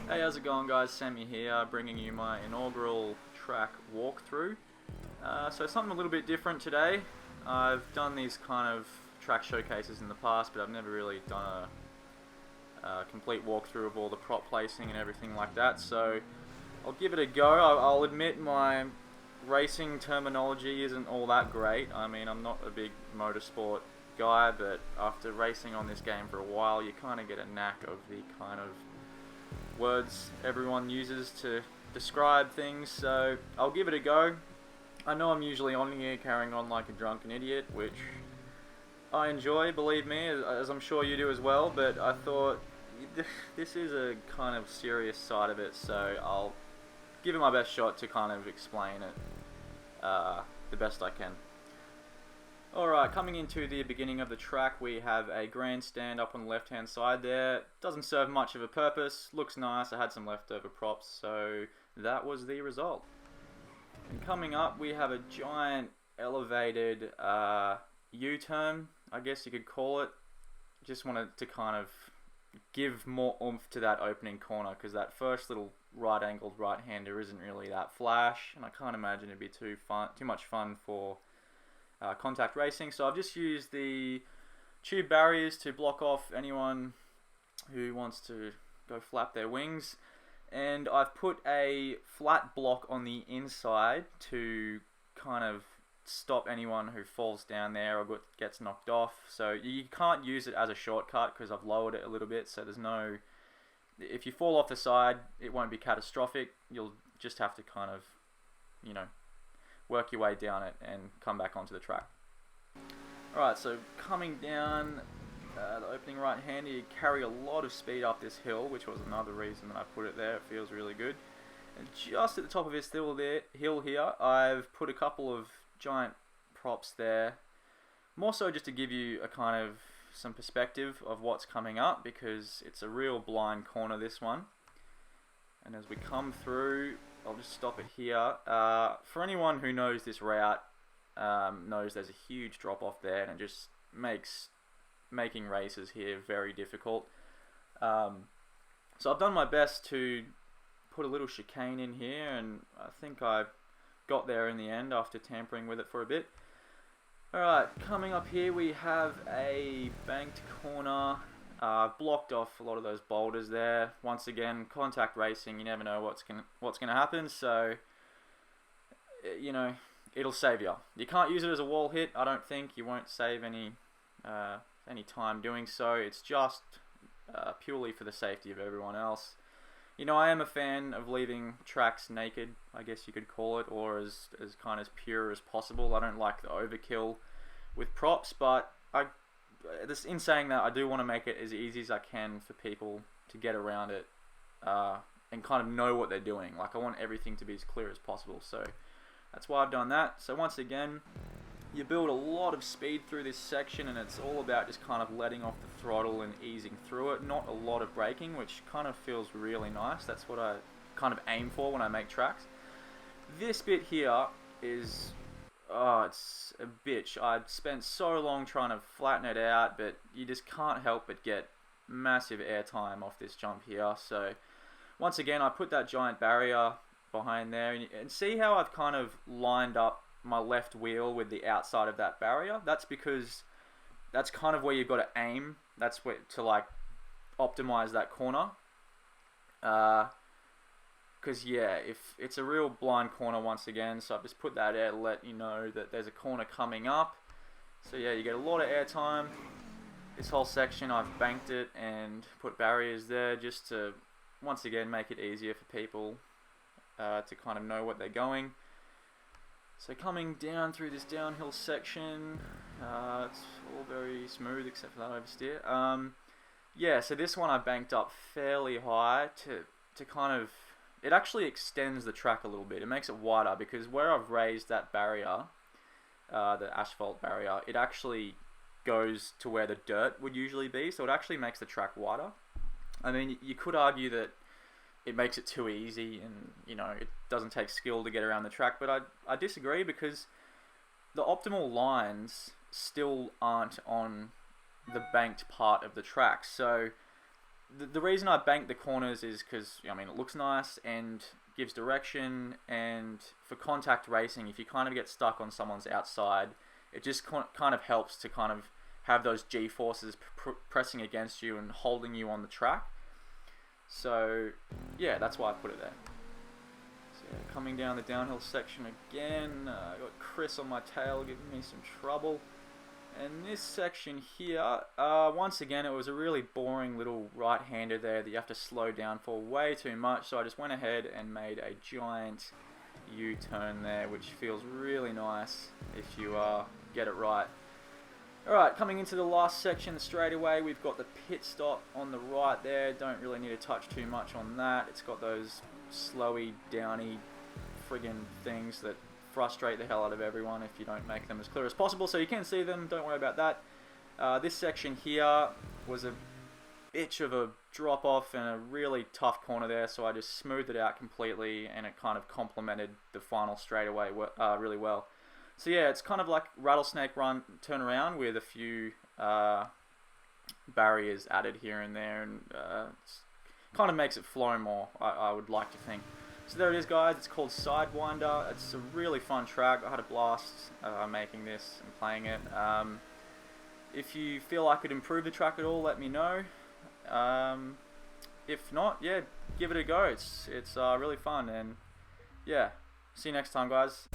Hey, how's it going, guys? Sammy here, bringing you my inaugural track walkthrough. So something a little bit different today. I've done these kind of track showcases in the past, but I've never really done a complete walkthrough of all the prop placing and everything like that. So I'll give it a go. I'll admit my racing terminology isn't all that great. I mean, I'm not a big motorsport guy, but after racing on this game for a while, you kind of get a knack of the kind of words everyone uses to describe things, so I'll give it a go. I know I'm usually on here carrying on like a drunken idiot, which I enjoy, believe me, as I'm sure you do as well, but I thought this is a kind of serious side of it, so I'll give it my best shot to kind of explain it the best I can. Alright, coming into the beginning of the track, we have a grandstand up on the left hand side there. Doesn't serve much of a purpose, looks nice. I had some leftover props, so that was the result. And coming up, we have a giant elevated U-turn, I guess you could call it. Just wanted to kind of give more oomph to that opening corner, because that first little right-angled right-hander isn't really that flash, and I can't imagine it'd be too much fun for contact racing. So I've just used the tube barriers to block off anyone who wants to go flap their wings, and I've put a flat block on the inside to kind of stop anyone who falls down there or gets knocked off. So you can't use it as a shortcut because I've lowered it a little bit, so there's no, if you fall off the side, it won't be catastrophic. You'll just have to kind of, you know, work your way down it and come back onto the track. Alright, so coming down the opening right hander, you carry a lot of speed up this hill, which was another reason that I put it there. It feels really good. And just at the top of this hill here, I've put a couple of giant props there, more so just to give you a kind of some perspective of what's coming up, because it's a real blind corner, this one. And as we come through, I'll just stop it here. For anyone who knows this route, knows there's a huge drop off there, and it just makes making races here very difficult. So I've done my best to put a little chicane in here, and I think I got there in the end after tampering with it for a bit. Alright, coming up here we have a banked corner. I've blocked off a lot of those boulders there. Once again, contact racing, you never know what's gonna happen, so you know, it'll save you. You can't use it as a wall hit, I don't think. You won't save any time doing so. It's just purely for the safety of everyone else. You know, I am a fan of leaving tracks naked, I guess you could call it, or as kind of pure as possible. I don't like the overkill with props, but in saying that, I do want to make it as easy as I can for people to get around it and kind of know what they're doing. Like, I want everything to be as clear as possible, so that's why I've done that. So once again, you build a lot of speed through this section, and it's all about just kind of letting off the throttle and easing through it. Not a lot of braking, which kind of feels really nice. That's what I kind of aim for when I make tracks. This bit here is, oh, it's a bitch. I spent so long trying to flatten it out, but you just can't help but get massive air time off this jump here. So once again, I put that giant barrier behind there, and see how I've kind of lined up my left wheel with the outside of that barrier? That's because that's kind of where you've got to aim. That's where to like optimize that corner. Because yeah, if it's a real blind corner once again, so I've just put that there to let you know that there's a corner coming up. So yeah, you get a lot of air time. This whole section I've banked it and put barriers there just to once again make it easier for people to kind of know what they're going. So coming down through this downhill section, it's all very smooth except for that oversteer. Yeah, so this one I banked up fairly high to kind of, it actually extends the track a little bit. It makes it wider, because where I've raised that barrier, the asphalt barrier, it actually goes to where the dirt would usually be, so it actually makes the track wider. I mean, you could argue that it makes it too easy, and you know, it doesn't take skill to get around the track, but I disagree, because the optimal lines still aren't on the banked part of the track. So the reason I bank the corners is because, I mean, it looks nice and gives direction, and for contact racing, if you kind of get stuck on someone's outside, it just kind of helps to kind of have those G-forces pressing against you and holding you on the track. So yeah, that's why I put it there. So yeah, coming down the downhill section again, I got Chris on my tail giving me some trouble. And this section here, once again, it was a really boring little right-hander there that you have to slow down for way too much. So I just went ahead and made a giant U-turn there, which feels really nice if you get it right. Alright, coming into the last section, the straightaway, we've got the pit stop on the right there. Don't really need to touch too much on that. It's got those slowy, downy friggin' things that frustrate the hell out of everyone if you don't make them as clear as possible. So you can see them, don't worry about that. This section here was a bitch of a drop off and a really tough corner there, so I just smoothed it out completely and it kind of complemented the final straightaway really well. So yeah, it's kind of like rattlesnake run turn around with a few barriers added here and there, and kind of makes it flow more, I would like to think. So there it is, guys. It's called Sidewinder. It's a really fun track. I had a blast making this and playing it. If you feel I could improve the track at all, let me know. If not, yeah, give it a go. It's really fun, and yeah, see you next time, guys.